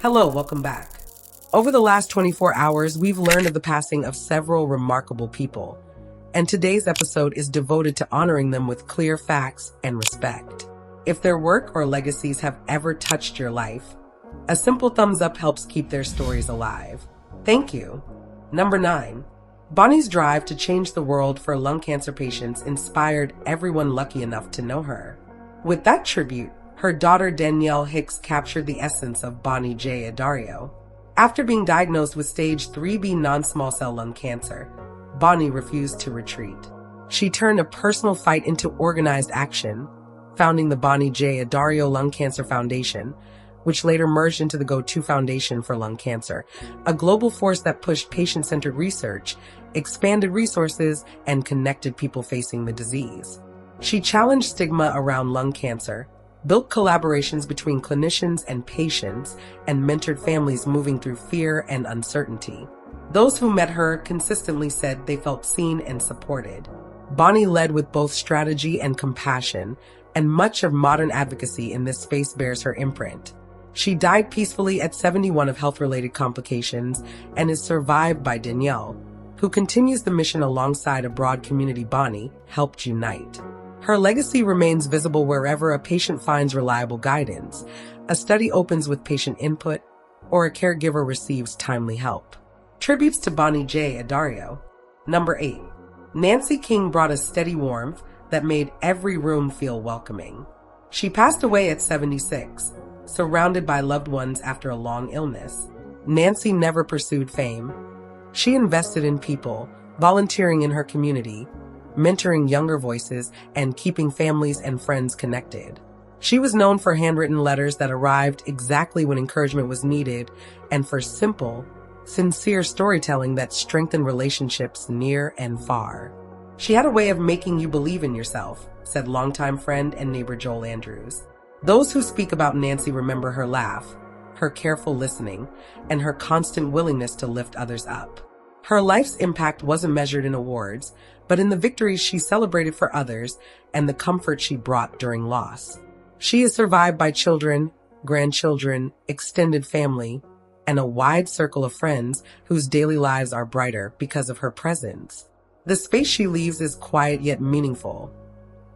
Hello, welcome back. Over the last 24 hours, we've learned of the passing of several remarkable people, and today's episode is devoted to honoring them with clear facts and respect. If their work or legacies have ever touched your life, a simple thumbs up helps keep their stories alive. Thank you. Number 9. Bonnie's drive to change the world for lung cancer patients inspired everyone lucky enough to know her. With that tribute, her daughter Danielle Hicks captured the essence of Bonnie J. Addario. After being diagnosed with stage 3B non-small cell lung cancer, Bonnie refused to retreat. She turned a personal fight into organized action, founding the Bonnie J. Addario Lung Cancer Foundation, which later merged into the Go-To Foundation for Lung Cancer, a global force that pushed patient-centered research, expanded resources, and connected people facing the disease. She challenged stigma around lung cancer, built collaborations between clinicians and patients, and mentored families moving through fear and uncertainty. Those who met her consistently said they felt seen and supported. Bonnie led with both strategy and compassion, and much of modern advocacy in this space bears her imprint. She died peacefully at 71 of health-related complications and is survived by Danielle, who continues the mission alongside a broad community. Bonnie helped unite. Her legacy remains visible wherever a patient finds reliable guidance, a study opens with patient input, or a caregiver receives timely help. Tributes to Bonnie J. Addario. Number 8. Nancy King brought a steady warmth that made every room feel welcoming. She passed away at 76, surrounded by loved ones after a long illness. Nancy never pursued fame. She invested in people, volunteering in her community, mentoring younger voices, and keeping families and friends connected. She was known for handwritten letters that arrived exactly when encouragement was needed, and for simple, sincere storytelling that strengthened relationships near and far. She had a way of making you believe in yourself, said longtime friend and neighbor Joel Andrews. Those who speak about Nancy remember her laugh, her careful listening, and her constant willingness to lift others up. Her life's impact wasn't measured in awards, but in the victories she celebrated for others and the comfort she brought during loss. She is survived by children, grandchildren, extended family, and a wide circle of friends whose daily lives are brighter because of her presence. The space she leaves is quiet yet meaningful,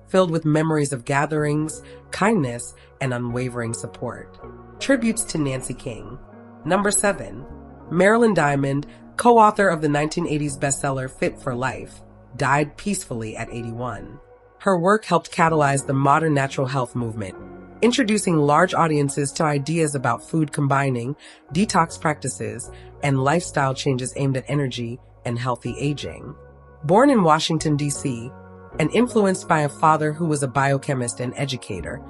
filled with memories of gatherings, kindness, and unwavering support. Tributes to Nancy King. Number 7. Marilyn Diamond, co-author of the 1980s bestseller Fit for Life, died peacefully at 81. Her work helped catalyze the modern natural health movement, introducing large audiences to ideas about food combining, detox practices, and lifestyle changes aimed at energy and healthy aging. Born in Washington, D.C., and influenced by a father who was a biochemist and educator,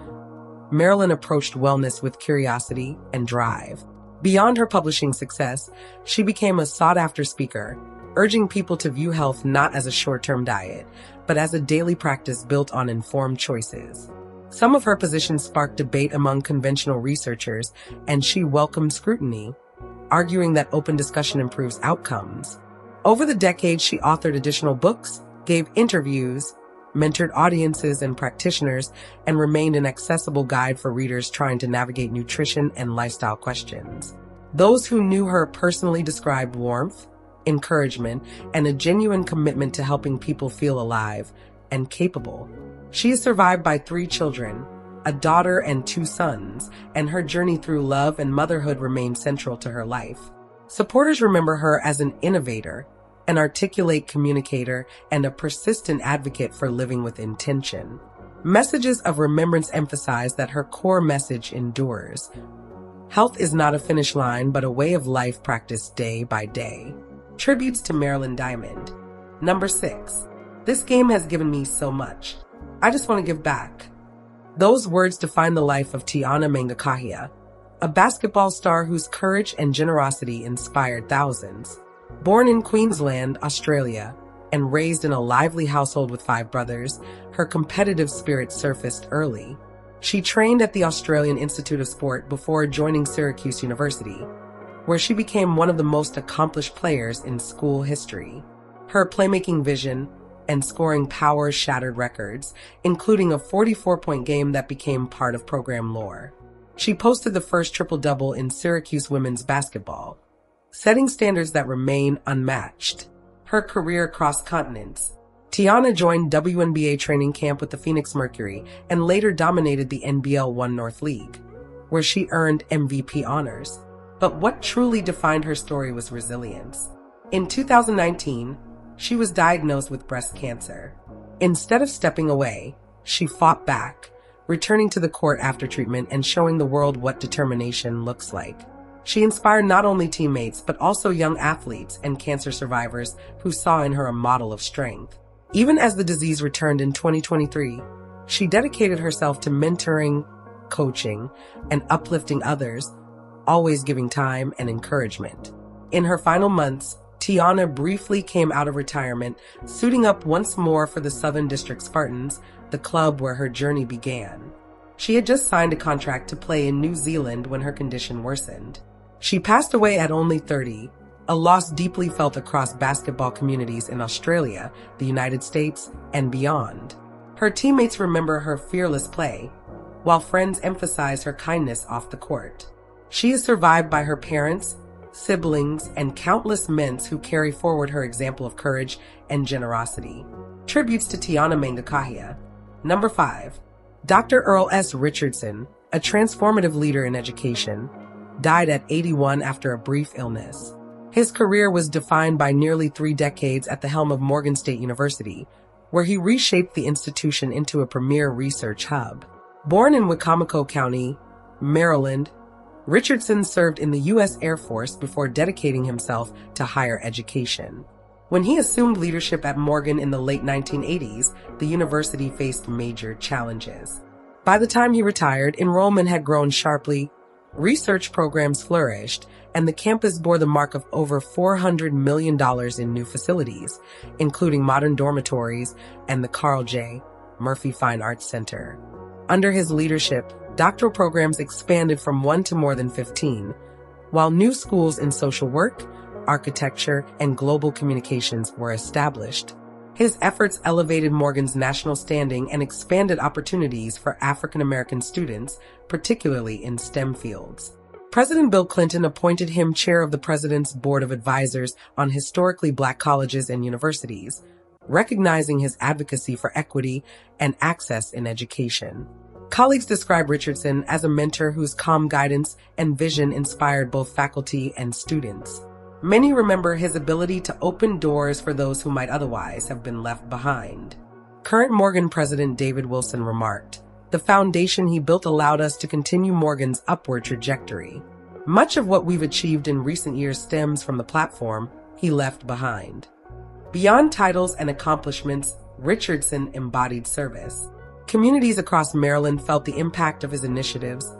Marilyn approached wellness with curiosity and drive. Beyond her publishing success, she became a sought-after speaker, urging people to view health not as a short-term diet, but as a daily practice built on informed choices. Some of her positions sparked debate among conventional researchers, and she welcomed scrutiny, arguing that open discussion improves outcomes. Over the decades, she authored additional books, gave interviews, mentored audiences and practitioners, and remained an accessible guide for readers trying to navigate nutrition and lifestyle questions. Those who knew her personally described warmth, encouragement, and a genuine commitment to helping people feel alive and capable. She is survived by 3 children, a daughter and 2 sons, and her journey through love and motherhood remains central to her life. Supporters remember her as an innovator, an articulate communicator, and a persistent advocate for living with intention. Messages of remembrance emphasize that her core message endures. Health is not a finish line, but a way of life practiced day by day. Tributes to Marilyn Diamond. Number 6. This game has given me so much. I just want to give back. Those words define the life of Tiana Mangakahia, a basketball star whose courage and generosity inspired thousands. Born in Queensland, Australia, and raised in a lively household with 5 brothers, her competitive spirit surfaced early. She trained at the Australian Institute of Sport before joining Syracuse University, where she became one of the most accomplished players in school history. Her playmaking vision and scoring power shattered records, including a 44-point game that became part of program lore. She posted the first triple-double in Syracuse women's basketball, setting standards that remain unmatched. Her career crossed continents. Tiana joined WNBA training camp with the Phoenix Mercury and later dominated the NBL One North League, where she earned MVP honors. But what truly defined her story was resilience. In 2019, she was diagnosed with breast cancer. Instead of stepping away, she fought back, returning to the court after treatment and showing the world what determination looks like. She inspired not only teammates, but also young athletes and cancer survivors who saw in her a model of strength. Even as the disease returned in 2023, she dedicated herself to mentoring, coaching, and uplifting others, always giving time and encouragement. In her final months, Tiana briefly came out of retirement, suiting up once more for the Southern District Spartans, the club where her journey began. She had just signed a contract to play in New Zealand when her condition worsened. She passed away at only 30, a loss deeply felt across basketball communities in Australia, the United States, and beyond. Her teammates remember her fearless play, while friends emphasize her kindness off the court. She is survived by her parents, siblings, and countless men who carry forward her example of courage and generosity. Tributes to Tiana Mangakahia. Number 5. Dr. Earl S. Richardson, a transformative leader in education, died at 81 after a brief illness. His career was defined by nearly 3 decades at the helm of Morgan State University, where he reshaped the institution into a premier research hub. Born in Wicomico County, Maryland, Richardson served in the U.S. Air Force before dedicating himself to higher education. When he assumed leadership at Morgan in the late 1980s, the university faced major challenges. By the time he retired, enrollment had grown sharply, research programs flourished, and the campus bore the mark of over $400 million in new facilities, including modern dormitories and the Carl J. Murphy Fine Arts Center. Under his leadership, doctoral programs expanded from 1 to more than 15, while new schools in social work, architecture, and global communications were established. His efforts elevated Morgan's national standing and expanded opportunities for African American students, particularly in STEM fields. President Bill Clinton appointed him chair of the President's Board of Advisors on historically Black colleges and universities, recognizing his advocacy for equity and access in education. Colleagues describe Richardson as a mentor whose calm guidance and vision inspired both faculty and students. Many remember his ability to open doors for those who might otherwise have been left behind. Current Morgan President David Wilson remarked, "The foundation he built allowed us to continue Morgan's upward trajectory. Much of what we've achieved in recent years stems from the platform he left behind." Beyond titles and accomplishments, Richardson embodied service. Communities across Maryland felt the impact of his initiatives,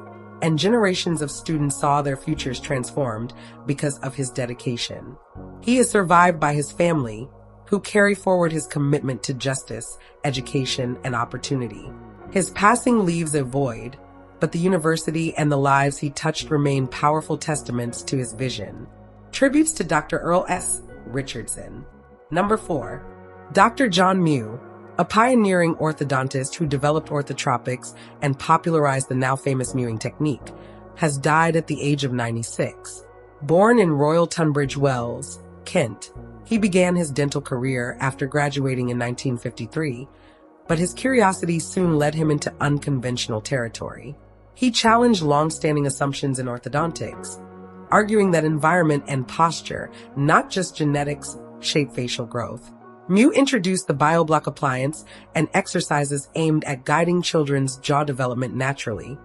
and generations of students saw their futures transformed because of his dedication. He is survived by his family, who carry forward his commitment to justice, education, and opportunity. His passing leaves a void, but the university and the lives he touched remain powerful testaments to his vision. Tributes to Dr. Earl S. Richardson. Number 4. Dr. John Mew, a pioneering orthodontist who developed orthotropics and popularized the now famous mewing technique, has died at the age of 96. Born in Royal Tunbridge Wells, Kent, he began his dental career after graduating in 1953, but his curiosity soon led him into unconventional territory. He challenged long-standing assumptions in orthodontics, arguing that environment and posture, not just genetics, shape facial growth. Mew introduced the BioBlock appliance and exercises aimed at guiding children's jaw development naturally,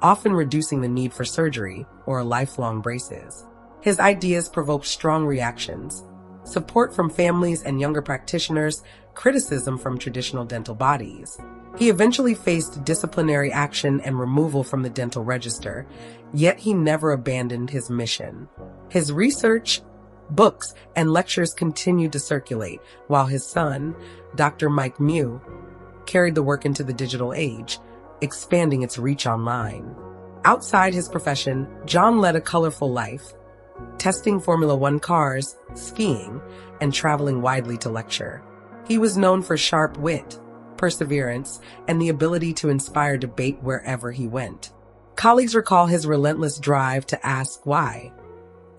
often reducing the need for surgery or lifelong braces. His ideas provoked strong reactions: support from families and younger practitioners, criticism from traditional dental bodies. He eventually faced disciplinary action and removal from the dental register, yet he never abandoned his mission. His research, books, and lectures continued to circulate, while his son, Dr. Mike Mew, carried the work into the digital age, expanding its reach online. Outside his profession, John led a colorful life, testing Formula One cars, skiing, and traveling widely to lecture. He was known for sharp wit, perseverance, and the ability to inspire debate wherever he went. Colleagues recall his relentless drive to ask why,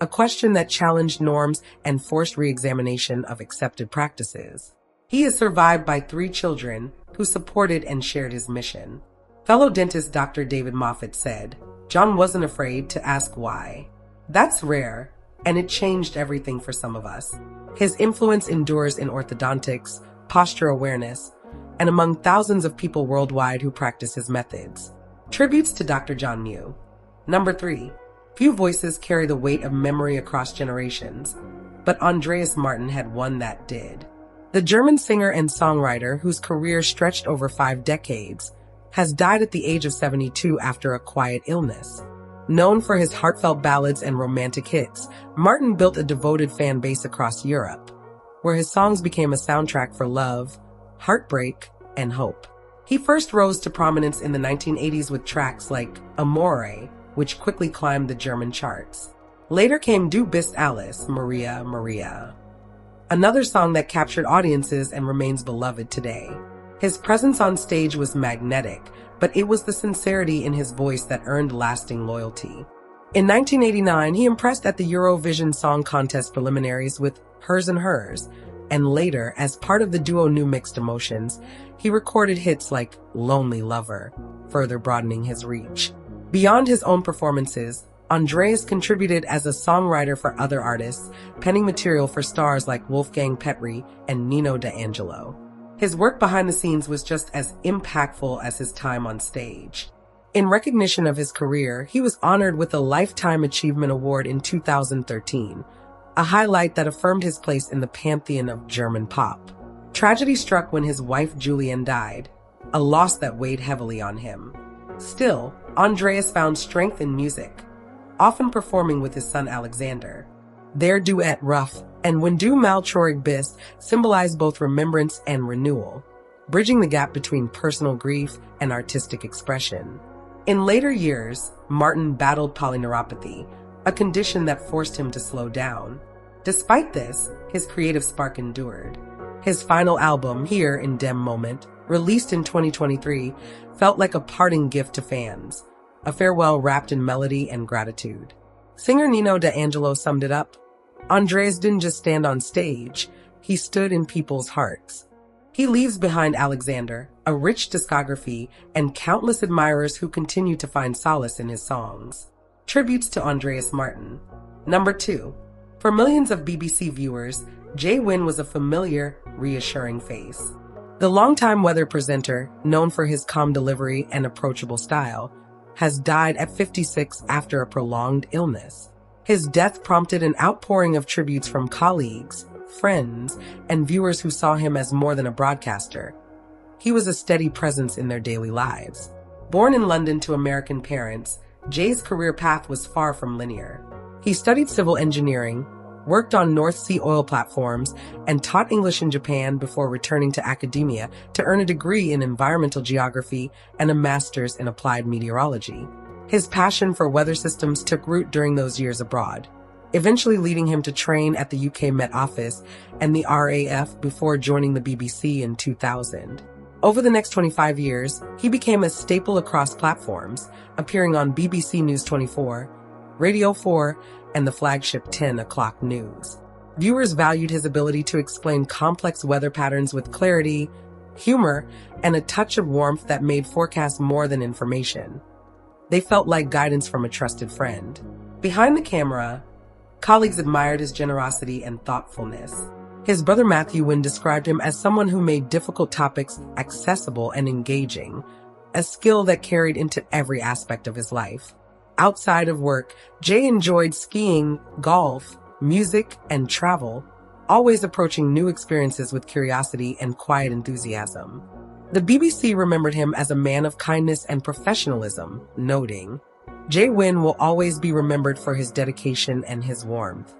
a question that challenged norms and forced re-examination of accepted practices. He is survived by 3 children who supported and shared his mission. Fellow dentist Dr. David Moffat said, "John wasn't afraid to ask why. That's rare, and it changed everything for some of us." His influence endures in orthodontics, posture awareness, and among thousands of people worldwide who practice his methods. Tributes to Dr. John Mew. Number 3. Few voices carry the weight of memory across generations, but Andreas Martin had one that did. The German singer and songwriter, whose career stretched over 5 decades, has died at the age of 72 after a quiet illness. Known for his heartfelt ballads and romantic hits, Martin built a devoted fan base across Europe, where his songs became a soundtrack for love, heartbreak, and hope. He first rose to prominence in the 1980s with tracks like Amore, which quickly climbed the German charts. Later came Du bist alles, Maria, Maria, another song that captured audiences and remains beloved today. His presence on stage was magnetic, but it was the sincerity in his voice that earned lasting loyalty. In 1989, he impressed at the Eurovision Song Contest preliminaries with Hers and Hers, and later, as part of the duo New Mixed Emotions, he recorded hits like Lonely Lover, further broadening his reach. Beyond his own performances, Andreas contributed as a songwriter for other artists, penning material for stars like Wolfgang Petri and Nino D'Angelo. His work behind the scenes was just as impactful as his time on stage. In recognition of his career, he was honored with a Lifetime Achievement Award in 2013, a highlight that affirmed his place in the pantheon of German pop. Tragedy struck when his wife Julianne died, a loss that weighed heavily on him. Still, Andreas found strength in music, often performing with his son Alexander. Their duet Rough and When du mal traurig bist symbolize both remembrance and renewal, bridging the gap between personal grief and artistic expression. In later years, Martin battled polyneuropathy, a condition that forced him to slow down. Despite this, his creative spark endured. His final album, Here in Dem Moment, released in 2023, felt like a parting gift to fans, a farewell wrapped in melody and gratitude. Singer Nino D'Angelo summed it up. Andreas didn't just stand on stage, he stood in people's hearts. He leaves behind Alexander, a rich discography, and countless admirers who continue to find solace in his songs. Tributes to Andreas Martin. Number 2. For millions of BBC viewers, Wynne was a familiar, reassuring face. The longtime weather presenter, known for his calm delivery and approachable style, has died at 56 after a prolonged illness. His death prompted an outpouring of tributes from colleagues, friends, and viewers who saw him as more than a broadcaster. He was a steady presence in their daily lives. Born in London to American parents, Jay's career path was far from linear. He studied civil engineering, worked on North Sea oil platforms, and taught English in Japan before returning to academia to earn a degree in environmental geography and a master's in applied meteorology. His passion for weather systems took root during those years abroad, eventually leading him to train at the UK Met Office and the RAF before joining the BBC in 2000. Over the next 25 years, he became a staple across platforms, appearing on BBC News 24, Radio 4, and the flagship 10 o'clock news. Viewers valued his ability to explain complex weather patterns with clarity, humor, and a touch of warmth that made forecasts more than information. They felt like guidance from a trusted friend. Behind the camera, colleagues admired his generosity and thoughtfulness. His brother Matthew Wynne described him as someone who made difficult topics accessible and engaging, a skill that carried into every aspect of his life. Outside of work, Jay enjoyed skiing, golf, music, and travel, always approaching new experiences with curiosity and quiet enthusiasm. The BBC remembered him as a man of kindness and professionalism, noting, Wynne will always be remembered for his dedication and his warmth.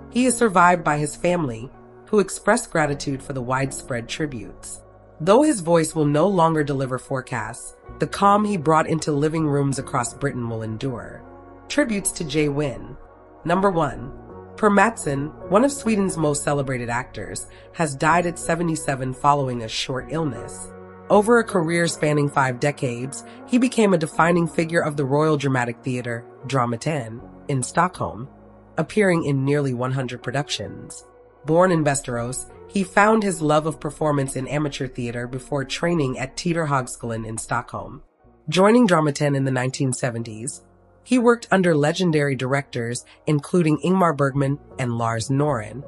He is survived by his family, who expressed gratitude for the widespread tributes. Though his voice will no longer deliver forecasts, the calm he brought into living rooms across Britain will endure. Tributes to Wynne. Number 1. Per Mattsson, one of Sweden's most celebrated actors, has died at 77 following a short illness. Over a career spanning 5 decades, he became a defining figure of the Royal Dramatic Theatre, Drama 10, in Stockholm, appearing in nearly 100 productions. Born in Västerås, he found his love of performance in amateur theater before training at Teaterhögskolan in Stockholm. Joining Drama 10 in the 1970s, he worked under legendary directors including Ingmar Bergman and Lars Norin,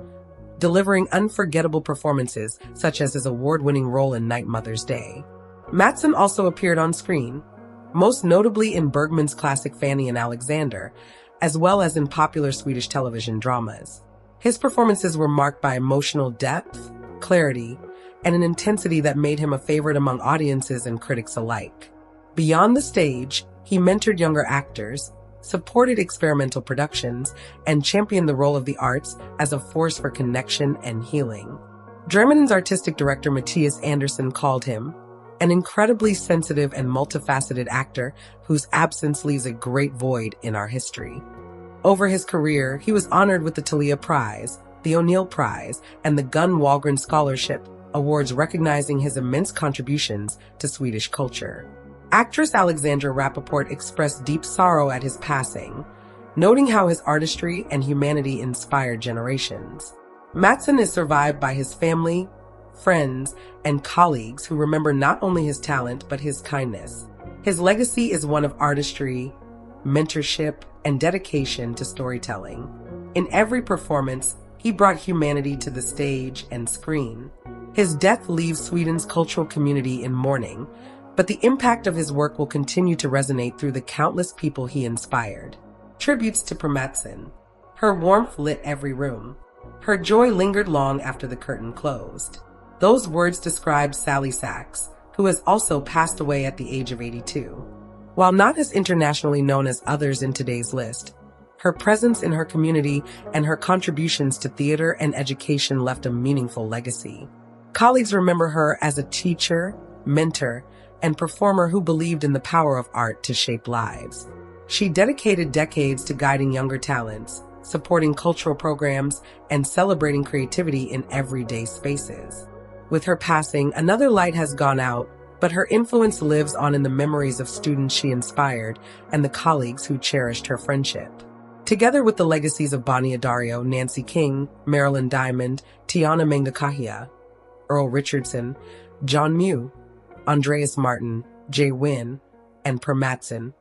delivering unforgettable performances such as his award-winning role in Night Mother's Day. Mattsson also appeared on screen, most notably in Bergman's classic Fanny and Alexander, as well as in popular Swedish television dramas. His performances were marked by emotional depth, clarity, and an intensity that made him a favorite among audiences and critics alike. Beyond the stage, he mentored younger actors, supported experimental productions, and championed the role of the arts as a force for connection and healing. German's artistic director Mattias Andersson called him an incredibly sensitive and multifaceted actor whose absence leaves a great void in our history. Over his career, he was honored with the Thalia Prize, the O'Neill Prize, and the Gun Wallgren Scholarship, awards recognizing his immense contributions to Swedish culture. Actress Alexandra Rappaport expressed deep sorrow at his passing, noting how his artistry and humanity inspired generations. Mattsson is survived by his family, friends, and colleagues who remember not only his talent but his kindness. His legacy is one of artistry, mentorship, and dedication to storytelling. In every performance, he brought humanity to the stage and screen. His death leaves Sweden's cultural community in mourning, but the impact of his work will continue to resonate through the countless people he inspired. Tributes to Mattsson. Her warmth lit every room. Her joy lingered long after the curtain closed. Those words describe Sally Sachs, who has also passed away at the age of 82. While not as internationally known as others in today's list, her presence in her community and her contributions to theater and education left a meaningful legacy. Colleagues remember her as a teacher, mentor, and performer who believed in the power of art to shape lives. She dedicated decades to guiding younger talents, supporting cultural programs, and celebrating creativity in everyday spaces. With her passing, another light has gone out, but her influence lives on in the memories of students she inspired and the colleagues who cherished her friendship. Together with the legacies of Bonnie Addario, Nancy King, Marilyn Diamond, Tiana Mangakahia, Earl Richardson, John Mew, Andreas Martin, Wynne, and Per Mattsson,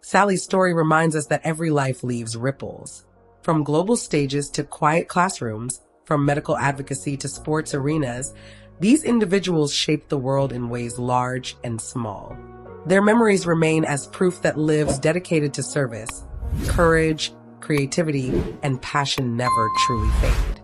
Sally's story reminds us that every life leaves ripples. From global stages to quiet classrooms, from medical advocacy to sports arenas, these individuals shaped the world in ways large and small. Their memories remain as proof that lives dedicated to service, courage, creativity, and passion never truly fade.